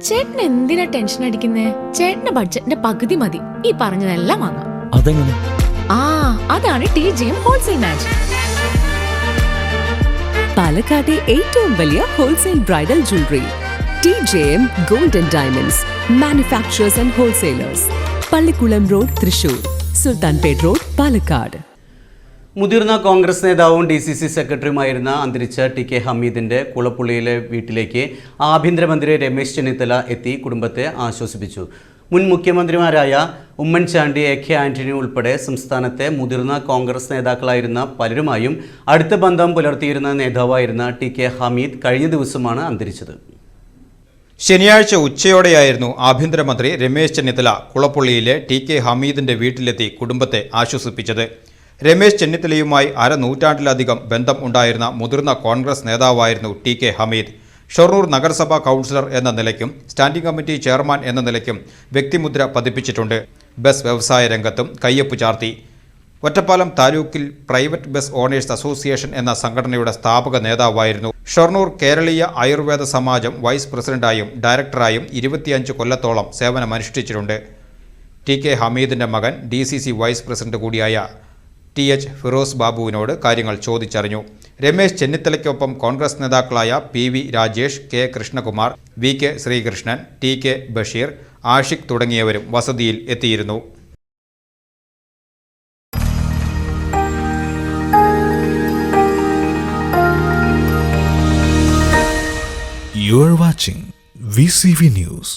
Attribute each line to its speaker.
Speaker 1: ചേട്ടൻ എന്തിനാ ടെൻഷൻ അടിക്കുന്നേ? ചേട്ടന്റെ ബഡ്ജറ്റിന്റെ പകുതി മതി ഈ പറഞ്ഞതെല്ലാം വാങ്ങാം.
Speaker 2: അതെങ്ങനെ?
Speaker 1: അതാണ് TJM ഹോൾസെയിൽ മാജിക്.
Speaker 3: പാലക്കാട്ടെ ഏറ്റവും വലിയ wholesale bridal jewellery TJM Gold and Diamonds Manufacturers and Wholesalers, Pallikulam road, Thrissur, Sultanpet road, Palakkad.
Speaker 4: മുതിർന്ന കോൺഗ്രസ് നേതാവും DCC സെക്രട്ടറിയുമായിരുന്ന അന്തരിച്ച TK ഹമീദിന്റെ കുളപ്പുള്ളിയിലെ വീട്ടിലേക്ക് ആഭ്യന്തരമന്ത്രി രമേശ് ചെന്നിത്തല എത്തി കുടുംബത്തെ ആശ്വസിപ്പിച്ചു. മുൻ മുഖ്യമന്ത്രിമാരായ ഉമ്മൻചാണ്ടി, AK ആന്റണി ഉൾപ്പെടെ സംസ്ഥാനത്തെ മുതിർന്ന കോൺഗ്രസ് നേതാക്കളായിരുന്ന പലരുമായും അടുത്ത ബന്ധം പുലർത്തിയിരുന്ന നേതാവായിരുന്ന TK ഹമീദ് കഴിഞ്ഞ ദിവസമാണ് അന്തരിച്ചത്.
Speaker 5: ശനിയാഴ്ച ഉച്ചയോടെയായിരുന്നു ആഭ്യന്തരമന്ത്രി രമേശ് ചെന്നിത്തല കുളപ്പുള്ളിയിലെ TK ഹമീദിന്റെ വീട്ടിലെത്തി കുടുംബത്തെ ആശ്വസിപ്പിച്ചത്. രമേശ് ചെന്നിത്തലയുമായി അരനൂറ്റാണ്ടിലധികം ബന്ധം ഉണ്ടായിരുന്ന മുതിർന്ന കോൺഗ്രസ് നേതാവായിരുന്നു TK ഹമീദ്. ഷൊർണൂർ നഗരസഭാ കൗൺസിലർ എന്ന നിലയ്ക്കും സ്റ്റാൻഡിംഗ് കമ്മിറ്റി ചെയർമാൻ എന്ന നിലയ്ക്കും വ്യക്തിമുദ്ര പതിപ്പിച്ചിട്ടുണ്ട്. ബസ് വ്യവസായ രംഗത്തും കയ്യൊപ്പ് ചാർത്തി. ഒറ്റപ്പാലം താലൂക്കിൽ പ്രൈവറ്റ് ബസ് ഓണേഴ്സ് അസോസിയേഷൻ എന്ന സംഘടനയുടെ സ്ഥാപക നേതാവായിരുന്നു. ഷൊർണൂർ കേരളീയ ആയുർവേദ സമാജം വൈസ് പ്രസിഡന്റായും ഡയറക്ടറായും 25 കൊല്ലത്തോളം സേവനമനുഷ്ഠിച്ചിട്ടുണ്ട്. TK ഹമീദിന്റെ മകൻ DCC വൈസ് പ്രസിഡന്റ് കൂടിയായ TH ഫിറോസ് ബാബുവിനോട് കാര്യങ്ങൾ ചോദിച്ചറിഞ്ഞു. രമേശ് ചെന്നിത്തലയ്ക്കൊപ്പം കോൺഗ്രസ് നേതാക്കളായ PV Rajesh, K Krishnakumar, VK Sreekrishnan, TK Basheer, Ashiq തുടങ്ങിയവരും വസതിയിൽ എത്തിയിരുന്നു.
Speaker 6: You are watching VCV News.